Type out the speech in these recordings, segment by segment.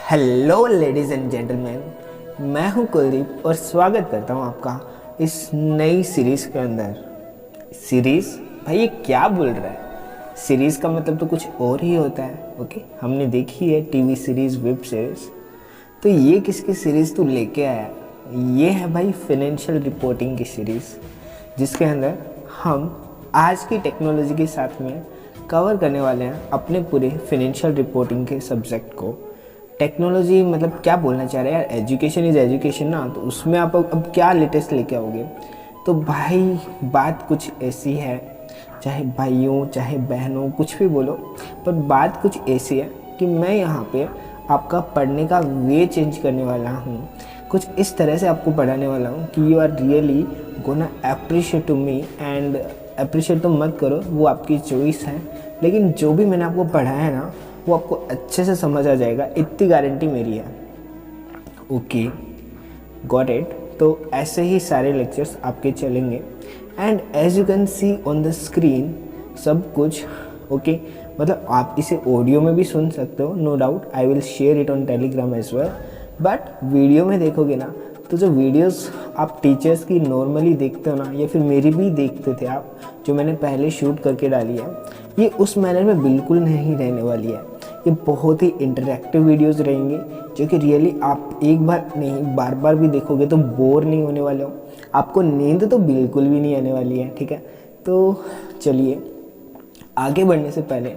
Hello ladies and gentleman, मैं हूं कुलदीप और स्वागत करता हूं आपका इस नई सीरीज़ के अंदर। सीरीज़ भाई ये क्या बोल रहा है? सीरीज़ का मतलब तो कुछ और ही होता है। ओके, हमने देखी है टीवी सीरीज़, वेब सीरीज़, तो ये किसकी सीरीज़ तू लेके आया? ये है भाई फाइनेंशियल रिपोर्टिंग की सीरीज़, जिसके अंदर हम आज की टेक्नोलॉजी के साथ में कवर करने वाले हैं अपने पूरे फाइनेंशियल रिपोर्टिंग के सब्जेक्ट को। टेक्नोलॉजी मतलब क्या बोलना चाह रहे हैं यार, एजुकेशन इज़ एजुकेशन ना, तो उसमें आप अब क्या लेटेस्ट लेके आओगे? तो भाई बात कुछ ऐसी है, चाहे भाइयों चाहे बहनों कुछ भी बोलो, पर बात कुछ ऐसी है कि मैं यहाँ पे आपका पढ़ने का वे चेंज करने वाला हूँ। कुछ इस तरह से आपको पढ़ाने वाला हूँ कि you are really gonna appreciate to me. And appreciate तो मत करो, वो आपकी चॉइस है, लेकिन जो भी मैंने आपको पढ़ाया है ना वो आपको अच्छे से समझ आ जाएगा, इतनी गारंटी मेरी है। Okay, got it. तो ऐसे ही सारे लेक्चर्स आपके चलेंगे and as you can see on the screen सब कुछ। ओके, मतलब आप इसे ऑडियो में भी सुन सकते हो, no doubt. I will share it on Telegram as well, but video में देखोगे ना तो जो वीडियोस आप टीचर्स की नॉर्मली देखते हो ना, या फिर मेरी भी देखते थे आप, जो मैंने पहले शूट करके डाली है, ये उस मैनर में बिल्कुल नहीं रहने वाली है। ये बहुत ही इंटरैक्टिव वीडियोस रहेंगे जो कि रियली आप एक बार नहीं बार बार भी देखोगे तो बोर नहीं होने वाले हो। आपको नींद तो बिल्कुल भी नहीं आने वाली है, ठीक है? तो चलिए आगे बढ़ने से पहले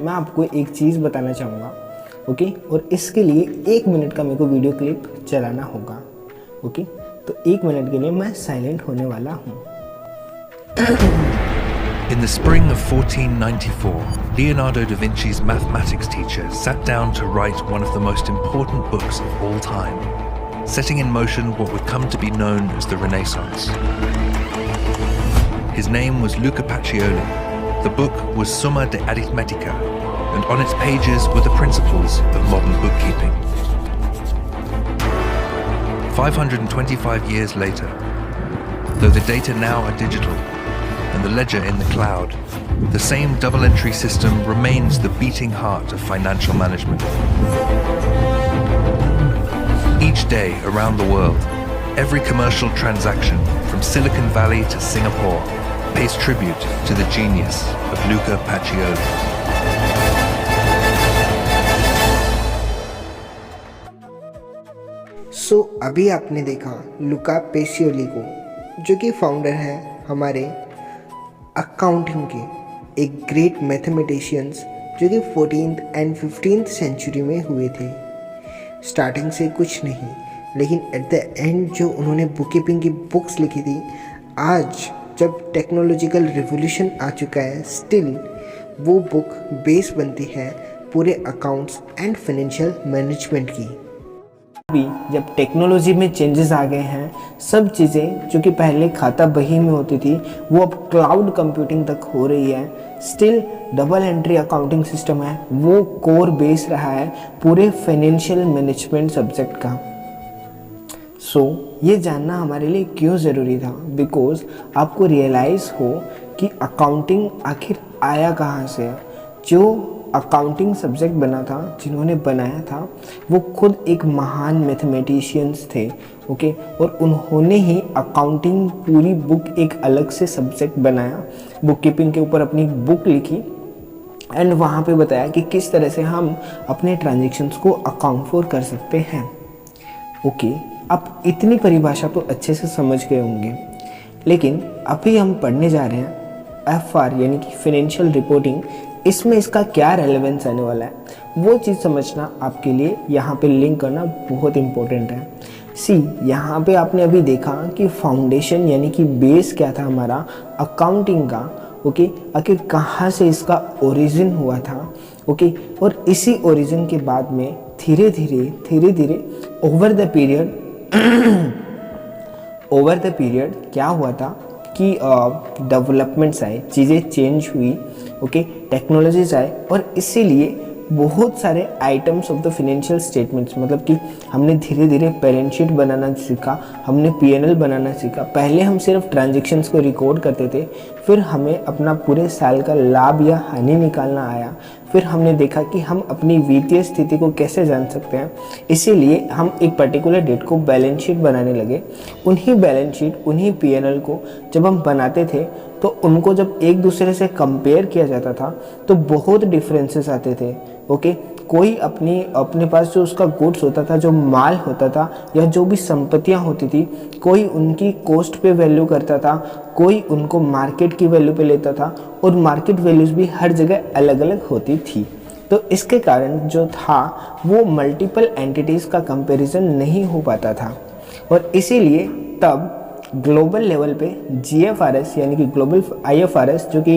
मैं आपको एक चीज़ बताना चाहूँगा। ओके, और इसके लिए 1 मिनट का मेरे को वीडियो क्लिप चलाना होगा। ओके, तो 1 मिनट के लिए मैं साइलेंट होने वाला हूँ। In the spring of 1494, Leonardo da Vinci's mathematics teacher sat down to write one of the most important books of all time, setting in motion what would come to be known as the Renaissance. His name was Luca Pacioli. The book was Summa de Arithmetica, and on its pages were the principles of modern bookkeeping. 525 years later, though the data now are digital, and the ledger in the cloud, the same double-entry system remains the beating heart of financial management. Each day around the world, every commercial transaction from Silicon Valley to Singapore pays tribute to the genius of Luca Pacioli. सो अभी आपने देखा लुका Pacioli को, जो कि founder है हमारे accounting के, एक ग्रेट मैथमेटिशियंस जो कि 14th एंड 15th सेंचुरी में हुए थे। स्टार्टिंग से कुछ नहीं, लेकिन एट द एंड जो उन्होंने बुककीपिंग की बुक्स लिखी थी, आज जब टेक्नोलॉजिकल रिवोल्यूशन आ चुका है, स्टिल वो बुक बेस बनती है पूरे अकाउंट्स एंड फाइनेंशियल मैनेजमेंट की। अभी जब टेक्नोलॉजी में चेंजेस आ गए हैं, सब चीज़ें जो कि पहले खाता बही में होती थी वो अब क्लाउड कंप्यूटिंग तक हो रही है। Still double entry accounting system है, वो कोर बेस रहा है पूरे फाइनेंशियल मैनेजमेंट सब्जेक्ट का। सो ये जानना हमारे लिए क्यों ज़रूरी था? बिकॉज आपको रियलाइज़ हो कि अकाउंटिंग आखिर आया कहाँ से है। जो अकाउंटिंग सब्जेक्ट बना था, जिन्होंने बनाया था, वो खुद एक महान मैथमेटिशियंस थे। ओके, और उन्होंने ही अकाउंटिंग पूरी बुक एक अलग से सब्जेक्ट बनाया, बुक कीपिंग के ऊपर अपनी बुक लिखी एंड वहाँ पे बताया कि किस तरह से हम अपने ट्रांजेक्शन्स को अकाउंट फॉर कर सकते हैं। ओके, आप इतनी परिभाषा तो अच्छे से समझ गए होंगे, लेकिन अभी हम पढ़ने जा रहे हैं FR यानी कि फाइनेंशियल रिपोर्टिंग। इसमें इसका क्या रेलेवेंस आने वाला है, वो चीज़ समझना आपके लिए यहाँ पे लिंक करना बहुत इम्पोर्टेंट है। सी, यहाँ पे आपने अभी देखा कि फाउंडेशन यानी कि बेस क्या था हमारा अकाउंटिंग का। ओके, आखिर कहाँ से इसका ओरिजिन हुआ था। ओके, और इसी ओरिजिन के बाद में धीरे धीरे ओवर द पीरियड क्या हुआ था कि डेवलपमेंट्स आए, चीज़ें चेंज हुई। ओके, टेक्नोलॉजीज आए, और इसीलिए बहुत सारे items of the financial statements, मतलब कि हमने धीरे धीरे बैलेंस शीट बनाना सीखा, हमने P&L बनाना सीखा। पहले हम सिर्फ ट्रांजेक्शन्स को रिकॉर्ड करते थे, फिर हमें अपना पूरे साल का लाभ या हानि निकालना आया, फिर हमने देखा कि हम अपनी वित्तीय स्थिति को कैसे जान सकते हैं, इसीलिए हम एक पर्टिकुलर डेट को बैलेंस शीट बनाने लगे। उन्हीं बैलेंस शीट, उन्हीं पीएनएल को जब हम बनाते थे तो उनको जब एक दूसरे से कंपेयर किया जाता था तो बहुत डिफरेंसेस आते थे। ओके, कोई अपने पास जो उसका गुड्स होता था, जो माल होता था या जो भी संपत्तियां होती थी, कोई उनकी कॉस्ट पे वैल्यू करता था, कोई उनको मार्केट की वैल्यू पे लेता था, और मार्केट वैल्यूज़ भी हर जगह अलग अलग होती थी। तो इसके कारण जो था वो मल्टीपल एंटिटीज़ का कंपैरिजन नहीं हो पाता था, और इसीलिए तब ग्लोबल लेवल पे GFRS यानी कि ग्लोबल IFRS जो कि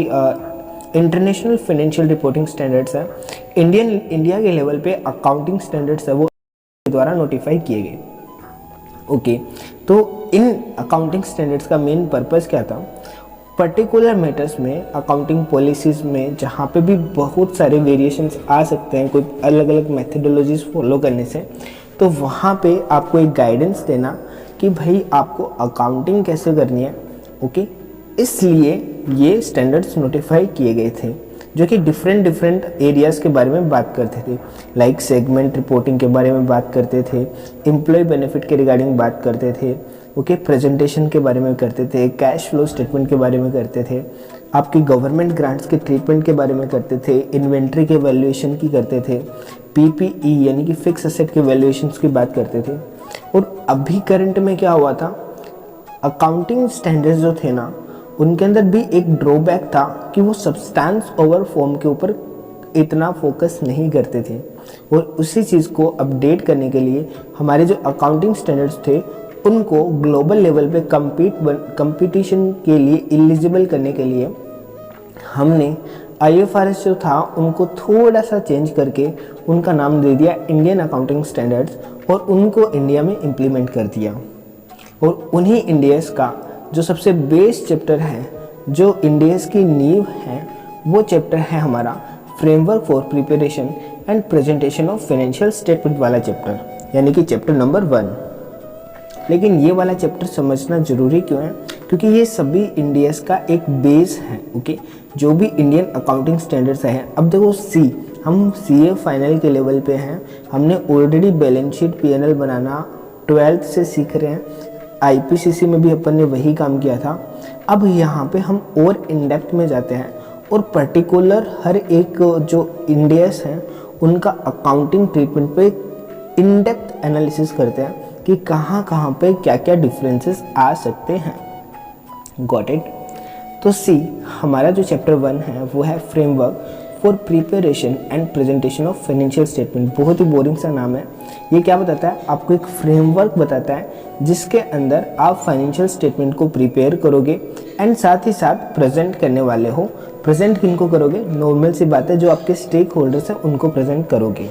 इंटरनेशनल फाइनेंशियल रिपोर्टिंग स्टैंडर्ड्स है, इंडिया के लेवल पे अकाउंटिंग स्टैंडर्ड्स है, वो द्वारा नोटिफाई किए गए। ओके, तो इन अकाउंटिंग स्टैंडर्ड्स का मेन पर्पस क्या था? पर्टिकुलर मैटर्स में, अकाउंटिंग पॉलिसीज़ में जहाँ पे भी बहुत सारे वेरिएशंस आ सकते हैं कोई अलग अलग मेथडोलॉजीज फॉलो करने से, तो वहाँ पे आपको एक गाइडेंस देना कि भाई आपको अकाउंटिंग कैसे करनी है। ओके, इसलिए ये स्टैंडर्ड्स नोटिफाई किए गए थे जो कि डिफरेंट एरियाज़ के बारे में बात करते थे, लाइक सेगमेंट रिपोर्टिंग के बारे में बात करते थे, एम्प्लॉय बेनिफिट के रिगार्डिंग बात करते थे, ओके, प्रेजेंटेशन के बारे में करते थे, कैश फ्लो स्टेटमेंट के बारे में करते थे, आपकी गवर्नमेंट ग्रांट्स के ट्रीटमेंट के बारे में करते थे, इन्वेंट्री के वैल्यूएशन की करते थे, PPE यानी कि फिक्स एसेट के वैल्यूएशंस की बात करते थे। और अभी करंट में क्या हुआ था, अकाउंटिंग स्टैंडर्ड्स जो थे ना, उनके अंदर भी एक ड्रॉबैक था कि वो सब्सटेंस ओवर फॉर्म के ऊपर इतना फोकस नहीं करते थे, और उसी चीज़ को अपडेट करने के लिए हमारे जो अकाउंटिंग स्टैंडर्ड्स थे उनको ग्लोबल लेवल पे कंपटीशन के लिए एलिजिबल करने के लिए हमने IFRS जो था उनको थोड़ा सा चेंज करके उनका नाम दे दिया इंडियन अकाउंटिंग स्टैंडर्ड्स, और उनको इंडिया में इम्प्लीमेंट कर दिया। और उन्हीं इंडियस का जो सबसे बेस चैप्टर है, जो इंडियस की नींव है, वो चैप्टर है हमारा framework for preparation and presentation of financial statement वाला चैप्टर, यानी कि चैप्टर नंबर 1। लेकिन ये वाला चैप्टर समझना जरूरी क्यों है? क्योंकि ये सभी इंडियस का एक बेस है। ओके, जो भी इंडियन अकाउंटिंग स्टैंडर्ड्स हैं, अब देखो हम CA फाइनल के लेवल पे हैं, हमने ऑलरेडी बैलेंस शीट PNL बनाना 12th से सीख रहे हैं, IPCC में भी अपन ने वही काम किया था। अब यहाँ पे हम और इन डेप्थ में जाते हैं और पर्टिकुलर हर एक जो इंडियस हैं उनका अकाउंटिंग ट्रीटमेंट पे इन डेप्थ एनालिसिस करते हैं कि कहाँ कहाँ पे क्या क्या डिफरेंसेस आ सकते हैं। Got it? तो हमारा जो चैप्टर 1 है वो है framework for preparation and presentation of financial statement. बहुत ही बोरिंग सा नाम है। ये क्या बताता है? आपको एक फ्रेमवर्क बताता है जिसके अंदर आप फाइनेंशियल स्टेटमेंट को प्रिपेयर करोगे एंड साथ ही साथ प्रेजेंट करने वाले हो। प्रेजेंट किनको करोगे? नॉर्मल सी बात है, जो आपके स्टेक होल्डर्स हैं उनको प्रेजेंट करोगे।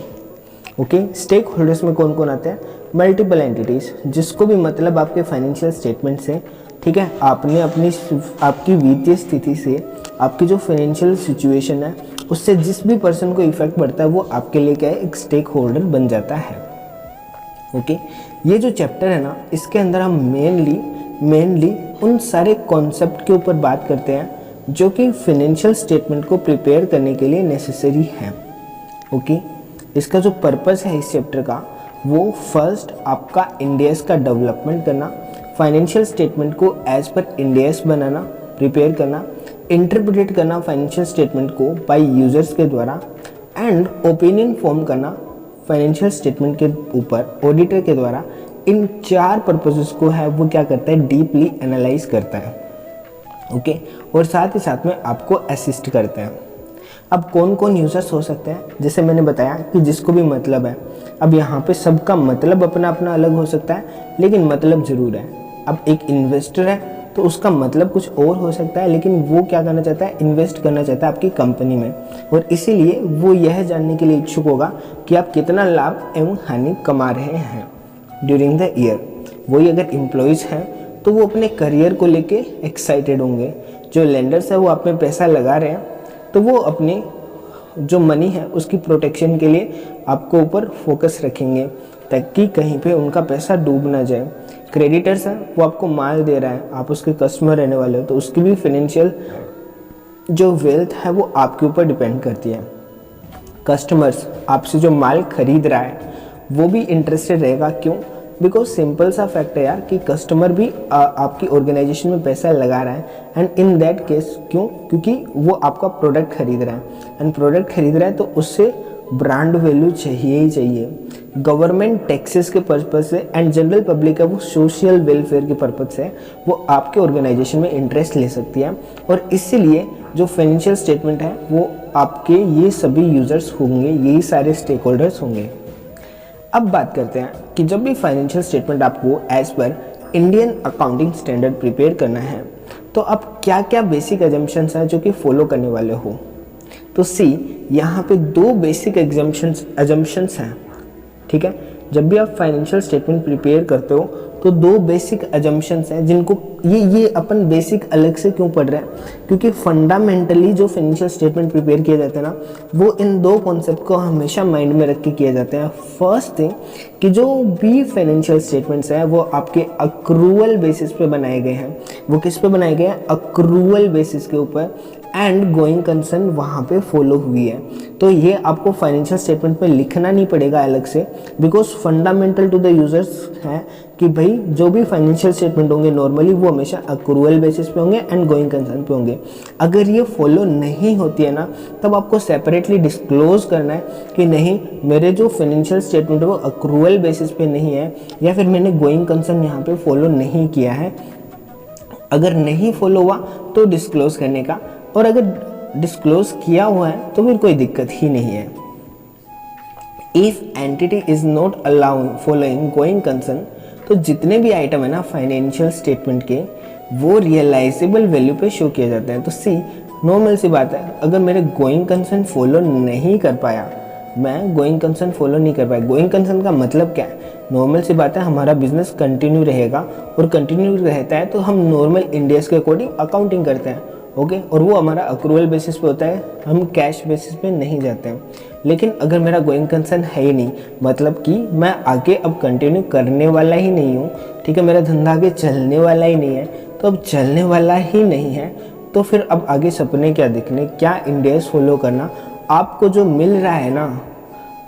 ओके, स्टेक होल्डर्स में कौन कौन आते हैं? मल्टीपल एंटिटीज़, जिसको भी मतलब आपके फाइनेंशियल स्टेटमेंट से, ठीक है, आपने आपकी वित्तीय स्थिति से, आपकी जो फाइनेंशियल सिचुएशन है उससे जिस भी पर्सन को इफेक्ट पड़ता है वो आपके लिए क्या है? एक स्टेक होल्डर बन जाता है। ओके, ये जो चैप्टर है ना, इसके अंदर हम मेनली उन सारे कॉन्सेप्ट के ऊपर बात करते हैं जो कि फाइनेंशियल स्टेटमेंट को प्रिपेयर करने के लिए नेसेसरी है। ओके, इसका जो पर्पस है इस चैप्टर का, वो फर्स्ट आपका इंडियस का डेवलपमेंट करना, फाइनेंशियल स्टेटमेंट को एज पर इंडियस बनाना, प्रिपेयर करना, इंटरप्रेट करना फाइनेंशियल स्टेटमेंट को बाय यूजर्स के द्वारा, एंड ओपिनियन फॉर्म करना फाइनेंशियल स्टेटमेंट के ऊपर ऑडिटर के द्वारा। इन 4 पर्पसेस को है वो क्या करता है? डीपली एनालाइज करता है। ओके, और साथ ही साथ में आपको असिस्ट करते हैं। अब कौन कौन यूजर्स हो सकते हैं? जैसे मैंने बताया कि जिसको भी मतलब है। अब यहाँ पे सबका मतलब अपना अपना अलग हो सकता है, लेकिन मतलब ज़रूर है। अब एक इन्वेस्टर है तो उसका मतलब कुछ और हो सकता है, लेकिन वो क्या करना चाहता है? इन्वेस्ट करना चाहता है आपकी कंपनी में, और इसीलिए वो यह जानने के लिए इच्छुक होगा कि आप कितना लाभ एवं हानि कमा रहे हैं ड्यूरिंग द ईयर। वही अगर एम्प्लॉयज़ हैं तो वो अपने करियर को लेके एक्साइटेड होंगे। जो लेंडर्स है वो आप में पैसा लगा रहे हैं तो वो अपनी जो मनी है उसकी प्रोटेक्शन के लिए आपको ऊपर फोकस रखेंगे ताकि कहीं पे उनका पैसा डूब ना जाए। क्रेडिटर्स हैं, वो आपको माल दे रहा है, आप उसके कस्टमर रहने वाले हो, तो उसकी भी फाइनेंशियल जो वेल्थ है वो आपके ऊपर डिपेंड करती है। कस्टमर्स आपसे जो माल खरीद रहा है वो भी इंटरेस्टेड रहेगा। क्यों? बिकॉज सिंपल सा फैक्ट है यार कि कस्टमर भी आपकी ऑर्गेनाइजेशन में पैसा लगा रहा है एंड इन दैट केस क्यों? क्योंकि वो आपका प्रोडक्ट खरीद रहा है एंड प्रोडक्ट खरीद रहा है तो उससे ब्रांड वैल्यू चाहिए ही चाहिए। गवर्नमेंट टैक्सेस के पर्पज से एंड जनरल पब्लिक है वो सोशल वेलफेयर के पर्पज से वो आपके ऑर्गेनाइजेशन में इंटरेस्ट ले सकती है और इसीलिए जो फाइनेंशियल स्टेटमेंट है वो आपके ये सभी यूजर्स होंगे, यही सारे स्टेक होल्डर्स होंगे। अब बात करते हैं कि जब भी फाइनेंशियल स्टेटमेंट आपको as per Indian accounting standard prepare करना है तो आप क्या क्या बेसिक एजम्पशंस हैं जो कि फॉलो करने वाले हो। तो सी यहाँ पे 2 बेसिक एजम्पशंस हैं, ठीक है। जब भी आप फाइनेंशियल स्टेटमेंट प्रिपेयर करते हो तो 2 बेसिक एजम्पशंस हैं जिनको ये अपन बेसिक अलग से क्यों पढ़ रहे हैं, क्योंकि फंडामेंटली जो फाइनेंशियल स्टेटमेंट प्रिपेयर किया जाता है ना वो इन 2 कॉन्सेप्ट को हमेशा माइंड में रख के किए जाते हैं। फर्स्ट थिंग कि जो भी फाइनेंशियल स्टेटमेंट्स हैं वो आपके अक्रूवल बेसिस पे बनाए गए हैं। वो किस पे बनाए गए हैं? अक्रूवल बेसिस के ऊपर एंड गोइंग कंसर्न वहाँ पे फॉलो हुई है। तो ये आपको फाइनेंशियल स्टेटमेंट में लिखना नहीं पड़ेगा अलग से, because fundamental to the users है कि भाई जो भी फाइनेंशियल स्टेटमेंट होंगे नॉर्मली वो हमेशा अक्रूवल बेसिस पे होंगे एंड गोइंग कंसर्न पे होंगे। अगर ये फॉलो नहीं होती है ना तब आपको सेपरेटली डिस्क्लोज करना है कि नहीं मेरे जो फाइनेंशियल स्टेटमेंट है वो अक्रूवल बेसिस पे नहीं है या फिर मैंने गोइंग कंसर्न यहाँ पे फॉलो नहीं किया है। अगर नहीं फॉलो हुआ तो डिस्क्लोज करने का, और अगर डिस्क्लोज किया हुआ है तो फिर कोई दिक्कत ही नहीं है। If entity is not allowing following going concern, तो जितने भी आइटम है ना फाइनेंशियल स्टेटमेंट के वो रियलाइजेबल वैल्यू पे शो किए जाते हैं। तो सी नॉर्मल सी बात है, अगर मेरे गोइंग कंसर्न फॉलो नहीं कर पाया, मैं गोइंग कंसर्न फॉलो नहीं कर पाया, गोइंग कंसर्न का मतलब क्या है? नॉर्मल सी बात है हमारा बिजनेस कंटिन्यू रहेगा और कंटिन्यू रहता है तो हम नॉर्मल इंडियस के अकॉर्डिंग अकाउंटिंग करते हैं, ओके। और वो हमारा अक्रूवल बेसिस पे होता है, हम कैश बेसिस पे नहीं जाते हैं। लेकिन अगर मेरा गोइंग कंसर्न है ही नहीं, मतलब कि मैं आगे अब कंटिन्यू करने वाला ही नहीं हूँ, ठीक है, मेरा धंधा आगे चलने वाला ही नहीं है, तो अब चलने वाला ही नहीं है तो फिर अब आगे सपने क्या दिखने, क्या इंडियस फॉलो करना। आपको जो मिल रहा है ना,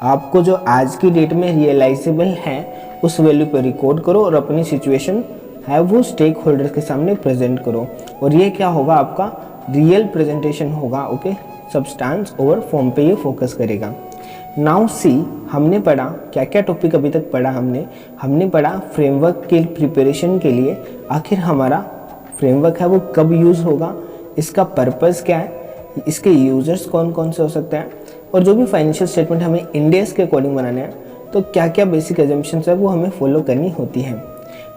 आपको जो आज की डेट में रियलाइजेबल है उस वैल्यू पर रिकॉर्ड करो और अपनी सिचुएशन है वो स्टेक होल्डर्स के सामने प्रेजेंट करो। और ये क्या होगा? आपका रियल प्रेजेंटेशन होगा, ओके। सब्सटेंस ओवर फॉर्म पे ये फोकस करेगा। नाउ सी हमने पढ़ा क्या क्या टॉपिक अभी तक पढ़ा हमने पढ़ा फ्रेमवर्क के प्रिपरेशन के लिए आखिर हमारा फ्रेमवर्क है वो कब यूज़ होगा, इसका पर्पज़ क्या है, इसके यूजर्स कौन कौन से हो सकते हैं, और जो भी फाइनेंशियल स्टेटमेंट हमें इंडियस के अकॉर्डिंग बनाने हैं तो क्या क्या बेसिक एजम्पशंस है वो हमें फॉलो करनी होती है।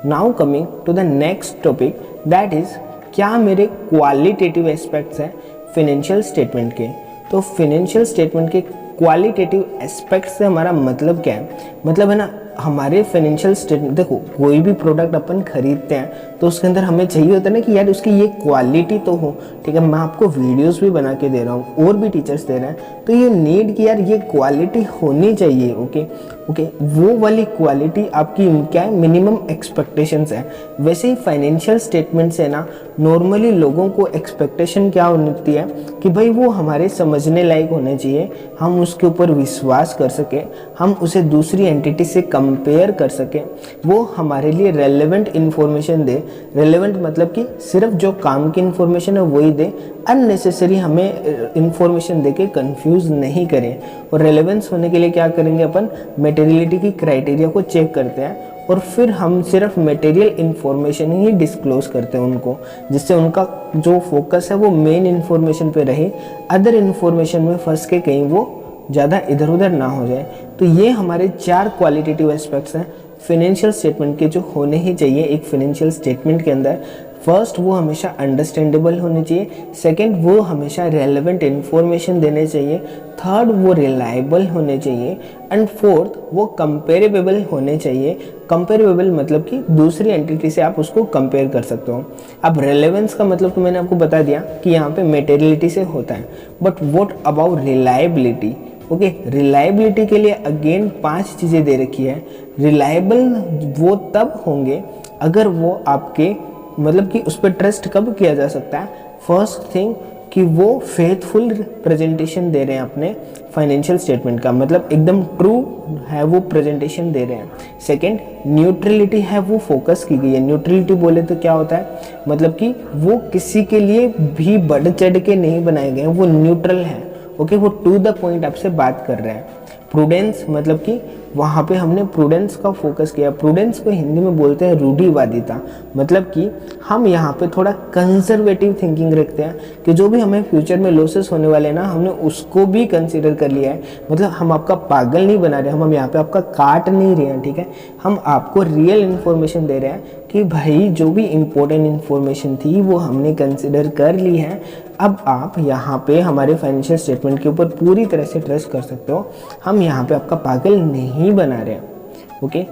Now coming to the next topic that is क्या मेरे क्वालिटेटिव एस्पेक्ट्स हैं फाइनेंशियल स्टेटमेंट के। तो फाइनेंशियल स्टेटमेंट के क्वालिटेटिव एस्पेक्ट्स से हमारा मतलब क्या है? मतलब है ना हमारे फाइनेंशियल स्टेटमेंट, देखो कोई भी प्रोडक्ट अपन खरीदते हैं तो उसके अंदर हमें चाहिए होता है ना कि यार उसकी ये क्वालिटी तो हो, ठीक है। मैं आपको वीडियोस भी बना के दे रहा हूँ और भी टीचर्स दे रहे हैं, तो ये नीड कि यार ये क्वालिटी होनी चाहिए, ओके। वो वाली क्वालिटी आपकी क्या है? मिनिमम एक्सपेक्टेशंस है। वैसे ही फाइनेंशियल स्टेटमेंट से ना नॉर्मली लोगों को एक्सपेक्टेशन क्या होती है कि भाई वो हमारे समझने लायक होने चाहिए, हम उसके ऊपर विश्वास कर सके, हम उसे दूसरी एंटिटी से कंपेयर कर सके, वो हमारे लिए रेलेवेंट इन्फॉर्मेशन दे। रेलेवेंट मतलब कि सिर्फ जो काम की इन्फॉर्मेशन है वही दे, अननेसेसरी हमें इन्फॉर्मेशन दे के कन्फ्यूज़ नहीं करें। और रेलेवेंस होने के लिए क्या करेंगे अपन? मटेरियलिटी की क्राइटेरिया को चेक करते हैं और फिर हम सिर्फ मटेरियल इन्फॉर्मेशन ही डिस्क्लोज करते हैं उनको, जिससे उनका जो फोकस है वो मेन इन्फॉर्मेशन पे रहे, अदर इन्फॉर्मेशन में फंस के कहीं वो ज़्यादा इधर उधर ना हो जाए। तो ये हमारे 4 क्वालिटेटिव एस्पेक्ट्स हैं फाइनेंशियल स्टेटमेंट के जो होने ही चाहिए एक फाइनेंशियल स्टेटमेंट के अंदर। फर्स्ट, वो हमेशा अंडरस्टैंडेबल होने चाहिए। सेकंड, वो हमेशा रेलेवेंट इन्फॉर्मेशन देने चाहिए। थर्ड, वो रिलायबल होने चाहिए। एंड फोर्थ, वो कंपेरेबल होने चाहिए। कंपेरेबल मतलब कि दूसरी एंटिटी से आप उसको कंपेयर कर सकते हो। अब रेलेवेंस का मतलब तो मैंने आपको बता दिया कि यहाँ पे मटेरियलिटी से होता है, but what about reliability? Okay, reliability के लिए अगेन 5 चीज़ें दे रखी है। रिलायबल वो तब होंगे अगर वो आपके मतलब कि उस पर ट्रस्ट कब किया जा सकता है? फर्स्ट थिंग, कि वो फेथफुल प्रेजेंटेशन दे रहे हैं अपने फाइनेंशियल स्टेटमेंट का, मतलब एकदम ट्रू है वो प्रेजेंटेशन दे रहे हैं। सेकंड, न्यूट्रलिटी है वो फोकस की गई है। न्यूट्रलिटी बोले तो क्या होता है, मतलब कि वो किसी के लिए भी बढ़ चढ़ के नहीं बनाए गए हैं, वो न्यूट्रल है। ओके, वो टू द पॉइंट आपसे बात कर रहे हैं। प्रूडेंस, मतलब कि वहाँ पे हमने प्रूडेंस का फोकस किया। प्रूडेंस को हिंदी में बोलते हैं रूढ़िवादिता, मतलब कि हम यहाँ पे थोड़ा कंजर्वेटिव थिंकिंग रखते हैं कि जो भी हमें फ्यूचर में लॉसेस होने वाले हैं ना, हमने उसको भी कंसीडर कर लिया है। मतलब हम आपका पागल नहीं बना रहे, हम यहाँ पे आपका काट नहीं रहे हैं, ठीक है। हम आपको रियल इन्फॉर्मेशन दे रहे हैं कि भाई जो भी इम्पोर्टेंट इन्फॉर्मेशन थी वो हमने कंसिडर कर ली है। अब आप यहाँ पे हमारे फाइनेंशियल स्टेटमेंट के ऊपर पूरी तरह से ट्रस्ट कर सकते हो, हम यहाँ पे आपका पागल नहीं बना रहे हैं। ओके,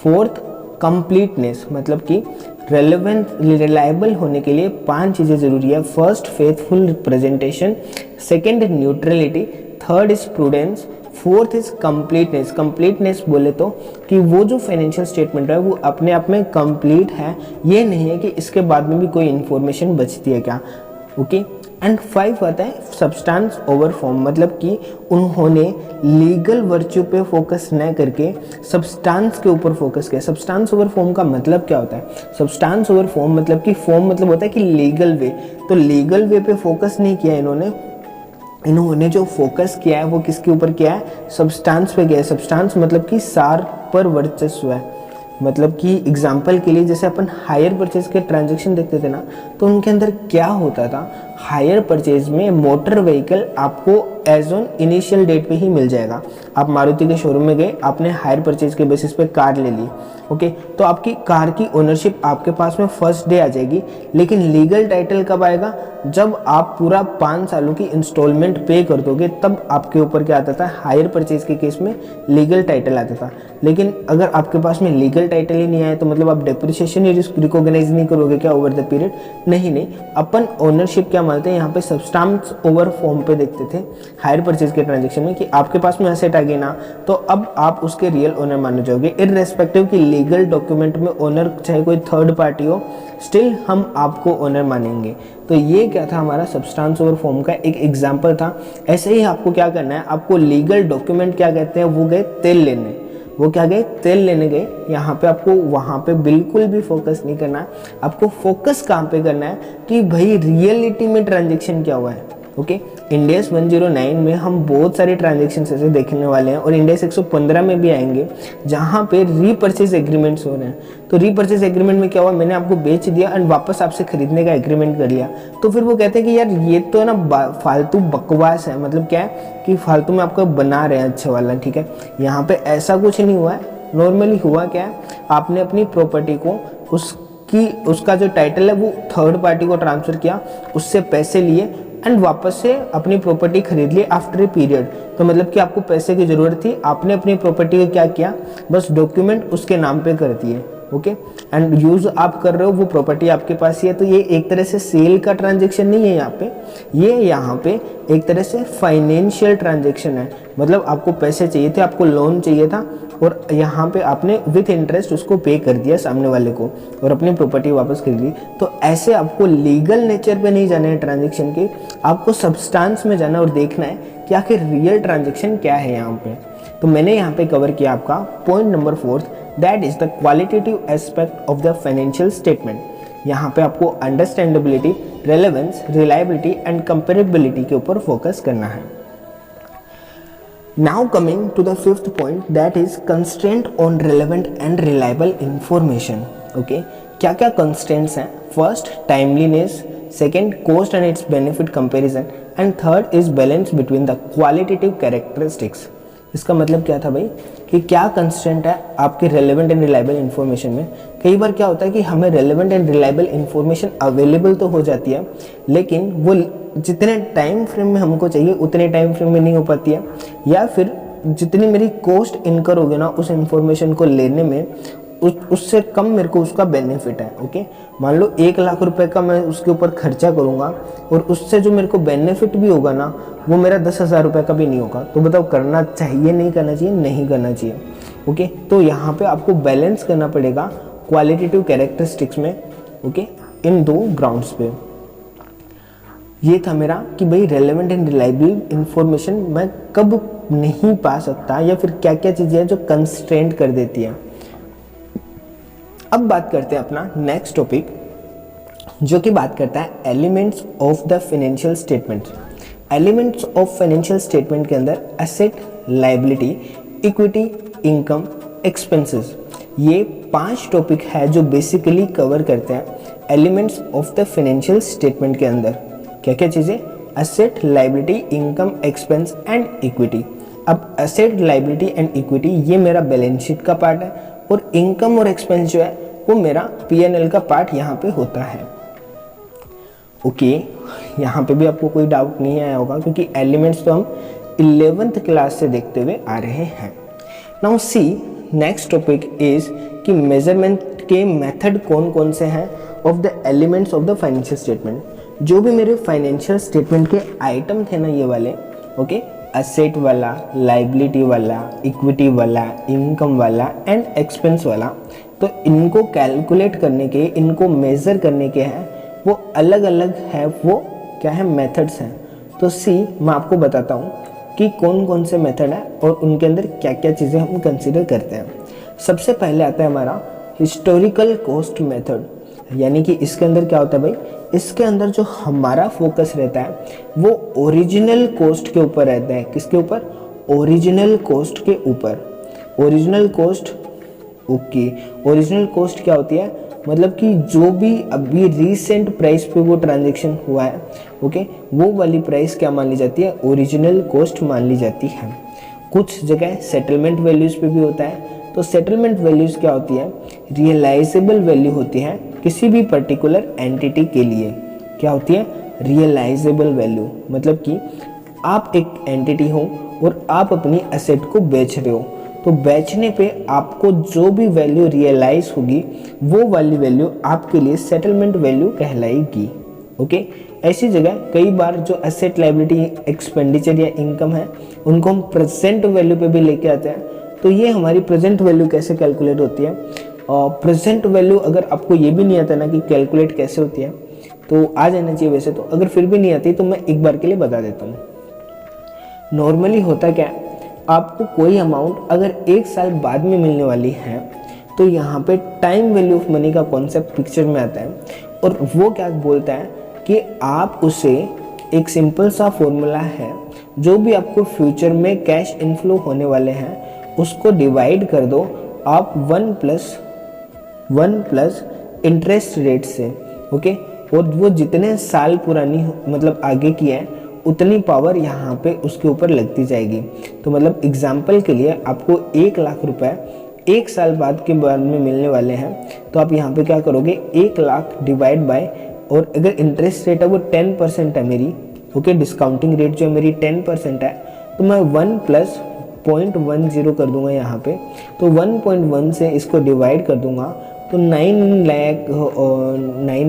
फोर्थ, कंप्लीटनेस, मतलब कि रेलेवेंट रिलायबल होने के लिए 5 चीज़ें ज़रूरी है। First, faithful presentation. Second, neutrality. Third is prudence. Fourth is completeness. Completeness बोले तो कि वो जो फाइनेंशियल स्टेटमेंट है वो अपने आप में कंप्लीट है, ये नहीं है कि इसके बाद में भी कोई इन्फॉर्मेशन बचती है क्या। ओके, एंड 5 आता है सब्सटेंस ओवर फॉर्म, मतलब कि उन्होंने लीगल वर्च्यू पे फोकस न करके सब्सटेंस के ऊपर फोकस किया। सब्सटेंस ओवर फॉर्म का मतलब क्या होता है, सब्सटेंस ओवर फॉर्म मतलब कि फॉर्म मतलब होता है कि लीगल वे, तो लीगल वे पे फोकस नहीं किया इन्होंने जो फोकस किया है वो किसके ऊपर किया है, सब्सटेंस पे किया है। सब्सटेंस मतलब कि सार पर वर्चस्व है। मतलब कि एग्जाम्पल के लिए जैसे अपन हायर परचेज के ट्रांजैक्शन देखते थे ना, तो उनके अंदर क्या होता था, हायर परचेज में मोटर व्हीकल आपको एज ऑन इनिशियल डेट पे ही मिल जाएगा। आप मारुति के शोरूम में गए, आपने हायर परचेज के बेसिस पे कार ले ली, ओके, तो आपकी कार की ओनरशिप आपके पास में फर्स्ट डे आ जाएगी। लेकिन लीगल टाइटल कब आएगा, जब आप पूरा 5 सालों की इंस्टॉलमेंट पे कर दोगे, तब आपके ऊपर क्या आता था, हायर परचेज के केस में लीगल टाइटल आता था। लेकिन अगर आपके पास में लीगल टाइटल ही नहीं आया तो मतलब आप डेप्रिसिएशन ही रिकॉग्नाइज नहीं करोगे क्या ओवर द पीरियड, नहीं, अपन ओनरशिप क्या मानते हैं, यहाँ पे सब्सटेंस ओवर फॉर्म पे देखते थे हायर परचेज के ट्रांजेक्शन में कि आपके पास में एसेट आ गई ना, तो अब आप उसके रियल ओनर माने जाओगे, इररेस्पेक्टिव कि लीगल डॉक्यूमेंट में ओनर चाहे कोई थर्ड पार्टी हो, स्टिल हम आपको ओनर मानेंगे। तो ये क्या था, हमारा सब्सटेंस ओवर फॉर्म का एक एग्जाम्पल था। ऐसे ही आपको क्या करना है, आपको लीगल डॉक्यूमेंट क्या कहते हैं, वो गए तेल लेने, वो क्या गए, तेल लेने गए। यहाँ पे आपको वहाँ पे बिल्कुल भी फोकस नहीं करना है, आपको फोकस कहाँ पे करना है कि भाई रियलिटी में ट्रांजेक्शन क्या हुआ है। ओके, इंडेस 109 में हम बहुत सारे ट्रांजेक्शन ऐसे देखने वाले हैं और इंडेस 115 में भी आएंगे जहाँ पे रीपर्चेज एग्रीमेंट्स हो रहे हैं। तो रीपर्चेज एग्रीमेंट में क्या हुआ, मैंने आपको बेच दिया एंड वापस आपसे खरीदने का एग्रीमेंट कर लिया, तो फिर वो कहते हैं कि यार ये तो ना फालतू बकवास है, मतलब क्या है कि फालतू में आपको बना रहे हैं अच्छा वाला, ठीक है। यहाँ पे ऐसा कुछ नहीं हुआ है, नॉर्मली हुआ क्या है, आपने अपनी प्रॉपर्टी को उसका जो टाइटल है वो थर्ड पार्टी को ट्रांसफर किया, उससे पैसे लिए एंड वापस से अपनी प्रॉपर्टी खरीद ली आफ्टर ए पीरियड। तो मतलब कि आपको पैसे की ज़रूरत थी, आपने अपनी प्रॉपर्टी को क्या किया, बस डॉक्यूमेंट उसके नाम पे कर दिए, ओके, एंड यूज़ आप कर रहे हो, वो प्रॉपर्टी आपके पास ही है। तो ये एक तरह से सेल का ट्रांजेक्शन नहीं है यहाँ पे, ये यहाँ पे एक तरह से फाइनेंशियल ट्रांजेक्शन है। मतलब आपको पैसे चाहिए थे, आपको लोन चाहिए था और यहाँ पे आपने विथ इंटरेस्ट उसको पे कर दिया सामने वाले को और अपनी प्रॉपर्टी वापस खरीद ली। तो ऐसे आपको लीगल नेचर पे नहीं जाना है ट्रांजेक्शन के, आपको सब्सटेंस में जाना और देखना है कि आखिर रियल ट्रांजेक्शन क्या है यहाँ पे। तो मैंने यहाँ पे कवर किया आपका point number 4, that is the qualitative aspect of the financial statement. यहाँ पे आपको understandability, relevance, reliability and comparability के ऊपर फोकस करना है। Now coming to the 5th point, that is constraint on relevant and reliable information. Okay, क्या क्या constraints हैं? First, timeliness. Second, cost and its benefit comparison. And third is balance between the qualitative characteristics. इसका मतलब क्या था भाई कि क्या कंस्टेंट है आपके रेलेवेंट एंड रिलायबल इन्फॉर्मेशन में। कई बार क्या होता है कि हमें relevant and reliable information available तो हो जाती है, लेकिन वो जितने टाइम फ्रेम में हमको चाहिए उतने टाइम फ्रेम में नहीं हो पाती है, या फिर जितनी मेरी कॉस्ट इनकर होगी ना उस इन्फॉर्मेशन को लेने में उससे कम मेरे को उसका बेनिफिट है। ओके, मान लो 1 लाख रुपए का मैं उसके ऊपर खर्चा करूँगा और उससे जो मेरे को बेनिफिट भी होगा ना वो मेरा 10,000 रुपये का भी नहीं होगा। तो बताओ करना चाहिए नहीं करना चाहिए, नहीं करना चाहिए। ओके, तो यहाँ पे आपको बैलेंस करना पड़ेगा क्वालिटेटिव कैरेक्टरिस्टिक्स में, ओके, इन 2 ग्राउंड्स पे। ये था मेरा कि भाई रेलेवेंट एंड रिलायबल इंफॉर्मेशन मैं कब नहीं पा सकता या फिर क्या क्या चीज़ें हैं जो कंस्ट्रेंट कर देती है। अब बात करते हैं अपना नेक्स्ट टॉपिक, जो कि बात करता है elements of the financial statement. Elements of financial statement के अंदर asset, liability, equity, income, expenses, ये 5 टॉपिक है जो बेसिकली कवर करते हैं elements of the financial statement के अंदर। क्या क्या चीज़ें? Asset, liability, income, expense and equity. अब एसेट, लायबिलिटी एंड इक्विटी ये मेरा बैलेंस शीट का पार्ट है, और इनकम और एक्सपेंस जो है वो मेरा P&L का पार्ट यहाँ पे होता है। ओके, यहाँ पे भी आपको कोई डाउट नहीं आया होगा, क्योंकि एलिमेंट्स तो हम 11th क्लास से देखते हुए आ रहे हैं। Now see next topic is कि मेजरमेंट के मेथड कौन कौन से हैं of the elements of the financial statement. जो भी मेरे फाइनेंशियल स्टेटमेंट के आइटम थे ना ये वाले, ओके, एसेट वाला, लायबिलिटी वाला, इक्विटी वाला, इनकम वाला एंड एक्सपेंस वाला, तो इनको कैलकुलेट करने के, इनको मेज़र करने के हैं वो अलग अलग है, वो क्या है, मेथड्स हैं। तो सी मैं आपको बताता हूँ कि कौन कौन से मेथड है और उनके अंदर क्या क्या चीज़ें हम कंसिडर करते हैं। सबसे पहले आता है हमारा हिस्टोरिकल कॉस्ट मेथड, यानी कि इसके अंदर क्या होता है भाई, इसके अंदर जो हमारा फोकस रहता है वो ओरिजिनल कॉस्ट के ऊपर रहता है। किसके ऊपर? ओरिजिनल कॉस्ट के ऊपर। Original cost, okay, original cost क्या होती है? मतलब कि जो भी अभी रीसेंट प्राइस पे वो ट्रांजैक्शन हुआ है, ओके, वो वाली प्राइस क्या मान ली जाती है? ओरिजिनल कॉस्ट मान ली जाती है। कुछ जगह सेटलमेंट वैल्यूज़ पे भी होता है। तो सेटलमेंट वैल्यूज़ क्या होती है? रियलाइजेबल वैल्यू होती है किसी भी पर्टिकुलर एंटिटी के लिए। क्या होती है? Realizable value. मतलब कि आप एक एंटिटी हो और आप अपनी एसेट को बेच रहे हो, तो बेचने पे आपको जो भी वैल्यू रियलाइज होगी वो वाली वैल्यू आपके लिए सेटलमेंट वैल्यू कहलाएगी। ओके, ऐसी जगह कई बार जो एसेट, लायबिलिटी, एक्सपेंडिचर या इनकम है उनको हम प्रेजेंट वैल्यू पे भी लेके आते हैं। तो ये हमारी प्रेजेंट वैल्यू कैसे कैलकुलेट होती है? प्रेजेंट वैल्यू अगर आपको ये भी नहीं आता ना कि कैलकुलेट कैसे होती है, तो आ जाना चाहिए वैसे तो। अगर फिर भी नहीं आती तो मैं एक बार के लिए बता देता हूँ। नॉर्मली होता क्या है, आपको कोई अमाउंट अगर 1 साल बाद में मिलने वाली है तो यहाँ पे टाइम वैल्यू ऑफ मनी का कॉन्सेप्ट पिक्चर में आता है, और वो क्या बोलता है कि आप उसे, एक सिंपल सा फॉर्मूला है, जो भी आपको फ्यूचर में कैश इनफ्लो होने वाले हैं उसको डिवाइड कर दो आप 1 प्लस इंटरेस्ट रेट से। ओके, और वो जितने साल पुरानी मतलब आगे की है उतनी पावर यहाँ पे उसके ऊपर लगती जाएगी। तो मतलब एग्जाम्पल के लिए आपको 1 लाख रुपए 1 साल बाद के बाद में मिलने वाले हैं, तो आप यहाँ पे क्या करोगे, 1 लाख डिवाइड बाय, और अगर इंटरेस्ट रेट है वो 10% है मेरी, ओके, डिस्काउंटिंग रेट जो है मेरी 10% है, तो मैं 1 प्लस 0.10 कर दूंगा यहाँ पे। तो 1.1 से इसको डिवाइड कर दूंगा तो 9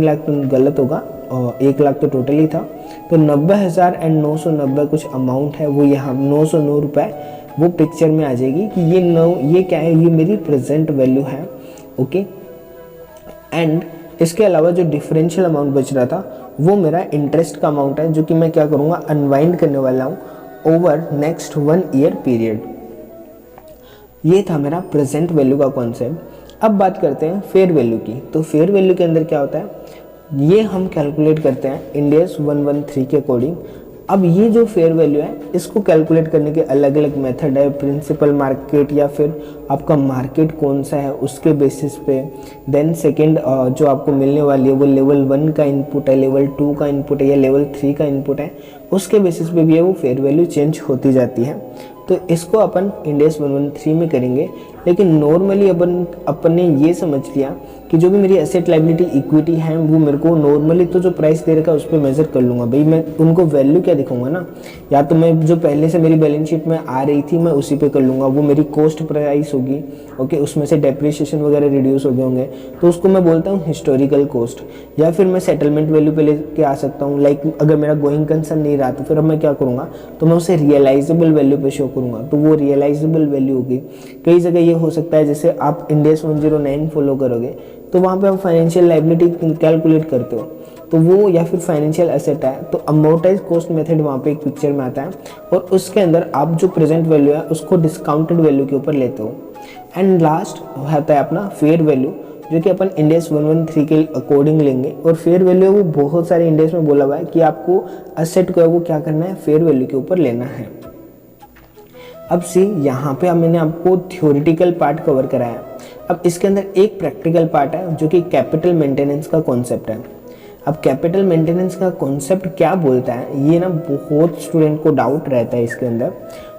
लाख तो गलत होगा, 1 लाख तो टोटल ही था। तो 90,990 कुछ अमाउंट है वो यहाँ 909 रुपये वो पिक्चर में आ जाएगी कि ये क्या है, ये मेरी प्रेजेंट वैल्यू है। ओके, एंड इसके अलावा जो डिफरेंशियल अमाउंट बच रहा था वो मेरा इंटरेस्ट का अमाउंट है, जो कि मैं क्या करूँगा, अनवाइंड करने वाला हूँ ओवर नेक्स्ट 1 ईयर पीरियड। ये था मेरा प्रेजेंट वैल्यू का कॉन्सेप्ट। अब बात करते हैं फेयर वैल्यू की। तो फेयर वैल्यू के अंदर क्या होता है, ये हम कैलकुलेट करते हैं इंड AS 113 के अकॉर्डिंग। अब ये जो फेयर वैल्यू है इसको कैलकुलेट करने के अलग अलग मेथड है, प्रिंसिपल मार्केट या फिर आपका मार्केट कौन सा है उसके बेसिस पे। देन सेकंड जो आपको मिलने वाली है वो लेवल 1 का इनपुट है, लेवल 2 का इनपुट है या लेवल 3 का इनपुट है, उसके बेसिस पे भी है वो फेयर वैल्यू चेंज होती जाती है। तो इसको अपन इंड AS 113 में करेंगे, लेकिन नॉर्मली अपन ने ये समझ लिया कि जो भी मेरी एसेट, लायबिलिटी, इक्विटी है वो मेरे को नॉर्मली तो जो प्राइस दे रखा है उस पर मेजर कर लूँगा। भाई मैं उनको वैल्यू क्या दिखाऊंगा ना, या तो मैं जो पहले से मेरी बैलेंस शीट में आ रही थी मैं उसी पे कर लूँगा, वो मेरी कॉस्ट प्राइस होगी। ओके, उसमें से डेप्रिसिएशन वगैरह रिड्यूस हो गए होंगे तो उसको मैं बोलता हूँ हिस्टोरिकल कॉस्ट। या फिर मैं सेटलमेंट वैल्यू पे लेके आ सकता हूँ, लाइक अगर मेरा गोइंग कंसर्न नहीं रहा तो फिर अब मैं क्या करूँगा, तो मैं उसे रियलाइजेबल वैल्यू पे शो करूँगा, तो वो रियलाइजेबल वैल्यू होगी। कई जगह ये ये हो सकता है जैसे आप इंडेस 109 फॉलो करोगे तो वहाँ पे आप फाइनेंशियल लाइबिलिटी कैलकुलेट करते हो, तो वो या फिर फाइनेंशियल एसेट है तो अमोर्टाइज कॉस्ट मेथड वहाँ पे एक पिक्चर में आता है और उसके अंदर आप जो प्रेजेंट वैल्यू है उसको डिस्काउंटेड वैल्यू के ऊपर लेते हो। एंड लास्ट होता है अपना फेयर वैल्यू, जो कि अपन इंडेस 113 के अकॉर्डिंग लेंगे। और फेयर वैल्यू वो बहुत सारे इंडेस में बोला हुआ है कि आपको एसेट को वो क्या करना है, फेयर वैल्यू के ऊपर लेना है। अब सी यहाँ पे मैंने आपको थ्योरेटिकल पार्ट कवर कराया, अब इसके अंदर एक प्रैक्टिकल पार्ट है जो कि कैपिटल मेंटेनेंस का कॉन्सेप्ट है। अब कैपिटल मेंटेनेंस का कॉन्सेप्ट क्या बोलता है, ये ना बहुत स्टूडेंट को डाउट रहता है इसके अंदर।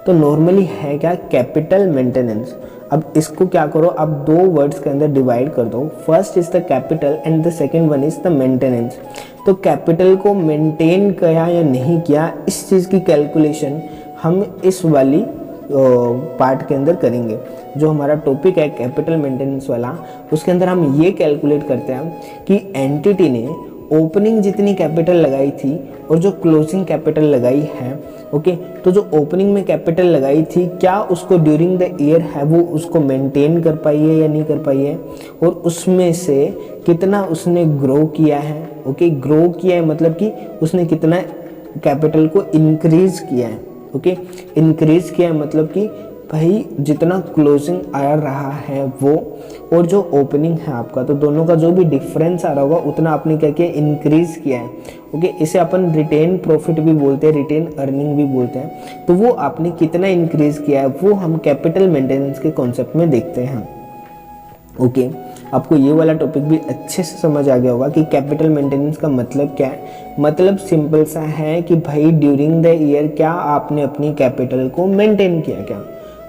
तो नॉर्मली है क्या कैपिटल मेंटेनेंस। अब इसको क्या करो, आप दो वर्ड्स के अंदर डिवाइड कर दो, first is the capital and the second one is the maintenance. तो कैपिटल को मेंटेन किया या नहीं किया इस चीज़ की कैलकुलेशन हम इस वाली पार्ट के अंदर करेंगे। जो हमारा टॉपिक है कैपिटल मेंटेनेंस वाला, उसके अंदर हम ये कैलकुलेट करते हैं कि एंटिटी ने ओपनिंग जितनी कैपिटल लगाई थी और जो क्लोजिंग कैपिटल लगाई है, ओके, तो जो ओपनिंग में कैपिटल लगाई थी क्या उसको ड्यूरिंग द ईयर है वो उसको मेंटेन कर पाई है या नहीं कर पाई है, और उसमें से कितना उसने ग्रो किया है। ओके, ग्रो किया है मतलब कि उसने कितना कैपिटल को इंक्रीज किया है। ओके, इंक्रीज किया है मतलब कि भाई जितना क्लोजिंग आ रहा है वो और जो ओपनिंग है आपका, तो दोनों का जो भी डिफरेंस आ रहा होगा उतना आपने क्या किया, इंक्रीज किया है। ओके, इसे अपन रिटेन प्रॉफिट भी बोलते हैं, रिटेन अर्निंग भी बोलते हैं। तो वो आपने कितना इंक्रीज किया है वो हम कैपिटल मेंटेनेंस के कॉन्सेप्ट में देखते हैं। ओके, आपको ये वाला टॉपिक भी अच्छे से समझ आ गया होगा कि कैपिटल मेंटेनेंस का मतलब क्या है। मतलब सिंपल सा है कि भाई ड्यूरिंग द ईयर क्या आपने अपनी कैपिटल को मेंटेन किया क्या।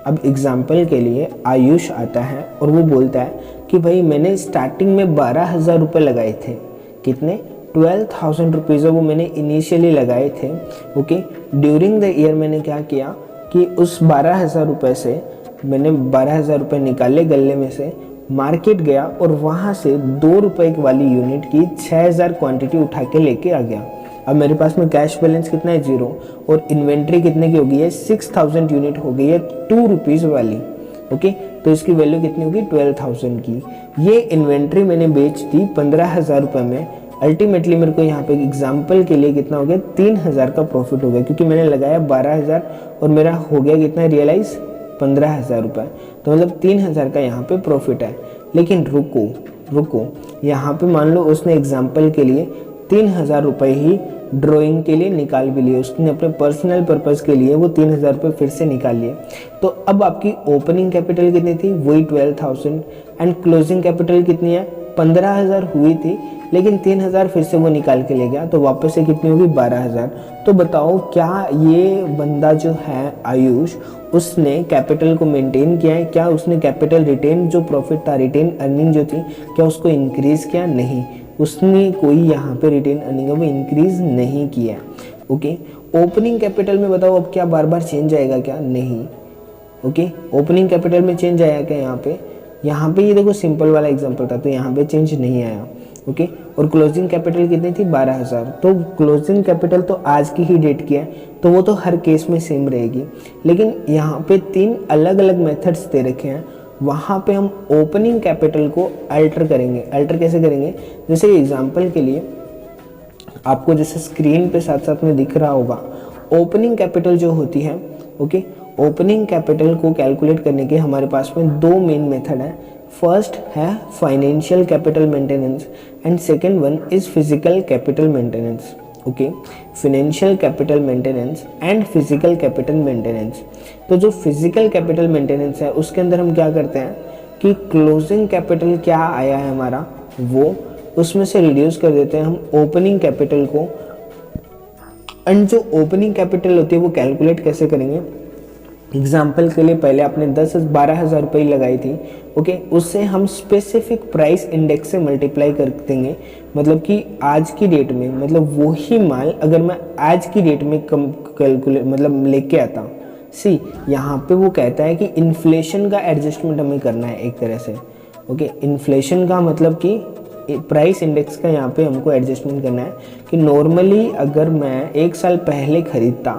अब एग्जाम्पल के लिए आयुष आता है और वो बोलता है कि भाई मैंने स्टार्टिंग में 12,000 रुपये लगाए थे, कितने, 12,000 रुपीज़ वो मैंने इनिशियली लगाए थे। ओके, ड्यूरिंग द ईयर मैंने क्या किया कि उस 12,000 रुपये से मैंने 12,000 रुपये निकाले गले में से, मार्केट गया और वहाँ से 2 रुपये वाली यूनिट की 6,000 क्वांटिटी उठा के लेके आ गया। अब मेरे पास में कैश बैलेंस कितना है, 0, और इन्वेंट्री कितने की हो गई है, 6,000 यूनिट हो गई है 2 रुपीज़ वाली। ओके, तो इसकी वैल्यू कितनी होगी, 12,000 की। ये इन्वेंट्री मैंने बेच दी 15,000 रुपये में। अल्टीमेटली मेरे को यहाँ पे एग्जाम्पल के लिए कितना हो गया, 3,000 का प्रॉफिट हो गया, क्योंकि मैंने लगाया 12,000 और मेरा हो गया कितना रियलाइज, 15,000 रुपये। तो मतलब 3,000 का यहाँ पे प्रॉफिट है। लेकिन रुको, यहाँ पे मान लो उसने एग्जाम्पल के लिए 3,000 रुपये ही ड्राइंग के लिए निकाल भी लिए, उसने अपने पर्सनल पर्पस के लिए वो 3,000 रुपये फिर से निकाल लिए। तो अब आपकी ओपनिंग कैपिटल कितनी थी, वही 12,000, एंड क्लोजिंग कैपिटल कितनी है, 15,000 हुई थी, लेकिन 3,000 फिर से वो निकाल के ले गया, तो वापस से कितनी होगी, 12,000। तो बताओ क्या ये बंदा जो है आयुष, उसने कैपिटल को मेंटेन किया है, क्या उसने कैपिटल रिटेन जो प्रॉफिट था, रिटेन अर्निंग जो थी, क्या उसको इंक्रीज किया, नहीं, उसने कोई यहाँ पे रिटेन अर्निंग है वो इंक्रीज नहीं किया। ओके, ओपनिंग कैपिटल में बताओ अब क्या बार बार चेंज आएगा क्या, नहीं। ओके, ओपनिंग कैपिटल में चेंज आया क्या, यहाँ पे ये देखो सिंपल वाला एग्जांपल था तो यहाँ पे चेंज नहीं आया। ओके, और क्लोजिंग कैपिटल कितनी थी, 12,000। तो क्लोजिंग कैपिटल तो आज की ही डेट की है, तो वो तो हर केस में सेम रहेगी। लेकिन यहाँ पे 3 अलग अलग मेथड्स दे रखे हैं, वहाँ पे हम ओपनिंग कैपिटल को अल्टर करेंगे। अल्टर कैसे करेंगे, जैसे एग्जांपल के लिए आपको जैसे स्क्रीन पे साथ साथ में दिख रहा होगा, ओपनिंग कैपिटल जो होती है, ओके, ओपनिंग कैपिटल को कैलकुलेट करने के हमारे पास में 2 मेन मेथड है। फर्स्ट है financial capital maintenance and second one is physical capital maintenance. Okay, financial capital maintenance and physical capital maintenance. तो जो फिजिकल कैपिटल मेंटेनेंस है उसके अंदर हम क्या करते हैं कि क्लोजिंग कैपिटल क्या आया है हमारा, वो उसमें से रिड्यूस कर देते हैं हम ओपनिंग कैपिटल को। एंड जो ओपनिंग कैपिटल होती है वो कैलकुलेट कैसे करेंगे, एग्जाम्पल के लिए पहले आपने 12,000 रुपये लगाई थी, ओके, उससे हम स्पेसिफिक प्राइस इंडेक्स से मल्टीप्लाई कर देंगे। मतलब कि आज की डेट में, मतलब वही माल अगर मैं आज की डेट में कम कैलकुलेट मतलब लेके आता हूँ, सी यहाँ पे वो कहता है कि इन्फ्लेशन का एडजस्टमेंट हमें करना है एक तरह से। ओके, इन्फ्लेशन का मतलब कि प्राइस इंडेक्स का यहाँ पे हमको एडजस्टमेंट करना है कि नॉर्मली अगर मैं 1 साल पहले ख़रीदता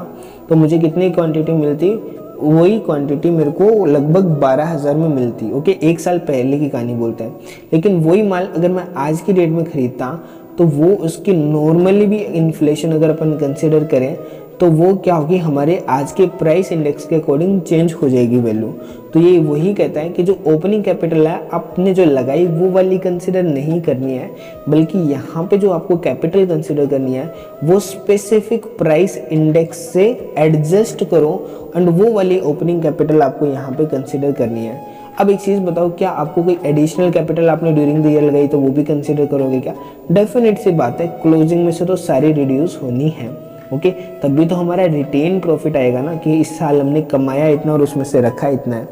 तो मुझे कितनी क्वांटिटी मिलती, वही क्वांटिटी मेरे को लगभग 12,000 में मिलती। ओके, 1 साल पहले की कहानी बोलते हैं। लेकिन वही माल अगर मैं आज की डेट में खरीदता तो वो उसकी नॉर्मली भी इन्फ्लेशन अगर अपन कंसिडर करें तो वो क्या होगी, हमारे आज के प्राइस इंडेक्स के अकॉर्डिंग चेंज हो जाएगी वैल्यू। तो ये वही कहता है कि जो ओपनिंग कैपिटल है आपने जो लगाई वो वाली कंसिडर नहीं करनी है, बल्कि यहाँ पे जो आपको कैपिटल कंसिडर करनी है वो स्पेसिफिक प्राइस इंडेक्स से एडजस्ट करो एंड वो वाली ओपनिंग कैपिटल आपको यहाँ पे कंसिडर करनी है। अब एक चीज़ बताओ, क्या आपको कोई एडिशनल कैपिटल आपने ड्यूरिंग द ईयर लगाई तो वो भी कंसिडर करोगे क्या? डेफिनेट सी बात है, क्लोजिंग में से तो सारी रिड्यूस होनी है। ओके, तभी तो हमारा रिटेन प्रॉफिट आएगा ना कि इस साल हमने कमाया इतना और उसमें से रखा इतना है।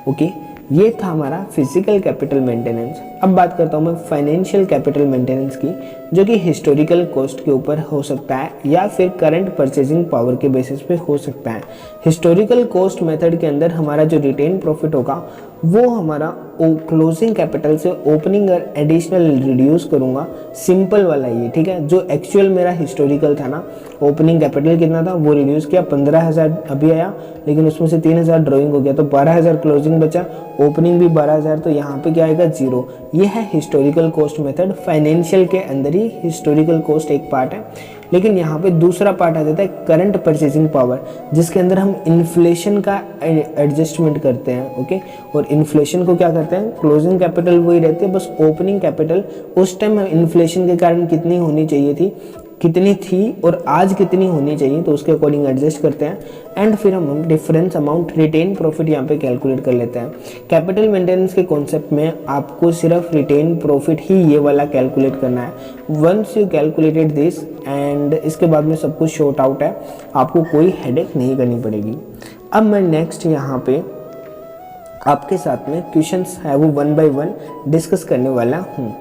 ओके, ये था हमारा फिजिकल कैपिटल मेंटेनेंस। अब बात करता हूँ मैं फाइनेंशियल कैपिटल मेंटेनेंस की, जो कि हिस्टोरिकल कॉस्ट के ऊपर हो सकता है या फिर करंट परचेजिंग पावर के बेसिस पे हो सकता है। हिस्टोरिकल कॉस्ट मेथड के अंदर हमारा जो रिटेन प्रॉफिट होगा वो हमारा क्लोजिंग कैपिटल से ओपनिंग और एडिशनल रिड्यूस करूँगा, सिंपल वाला ये, ठीक है। जो एक्चुअल मेरा हिस्टोरिकल था ना, ओपनिंग कैपिटल कितना था वो रिड्यूस किया, 15,000 अभी आया, लेकिन उसमें से 3,000 ड्राइंग हो गया तो 12,000 क्लोजिंग बचा, ओपनिंग भी 12,000, तो यहाँ पे क्या आएगा 0। ये है हिस्टोरिकल कॉस्ट मेथड। फाइनेंशियल के अंदर ही हिस्टोरिकल कॉस्ट एक पार्ट है, लेकिन यहाँ पे दूसरा पार्ट आ जाता है करंट परचेजिंग पावर, जिसके अंदर हम इन्फ्लेशन का एडजस्टमेंट करते हैं। ओके, और इन्फ्लेशन को क्या करते हैं, क्लोजिंग कैपिटल वही रहती है, बस ओपनिंग कैपिटल उस टाइम इन्फ्लेशन के कारण कितनी होनी चाहिए थी, कितनी थी और आज कितनी होनी चाहिए, तो उसके अकॉर्डिंग एडजस्ट करते हैं एंड फिर हम डिफरेंस अमाउंट रिटेन प्रॉफिट यहाँ पे कैलकुलेट कर लेते हैं। कैपिटल मेंटेनेंस के कॉन्सेप्ट में आपको सिर्फ रिटेन प्रॉफिट ही ये वाला कैलकुलेट करना है। Once you calculated this and इसके बाद में सब कुछ शॉर्ट आउट है, आपको कोई हेडेक नहीं करनी पड़ेगी। अब मैं नेक्स्ट यहाँ पे आपके साथ में क्वेश्चंस है वो 1 बाय 1 डिस्कस करने वाला हूँ।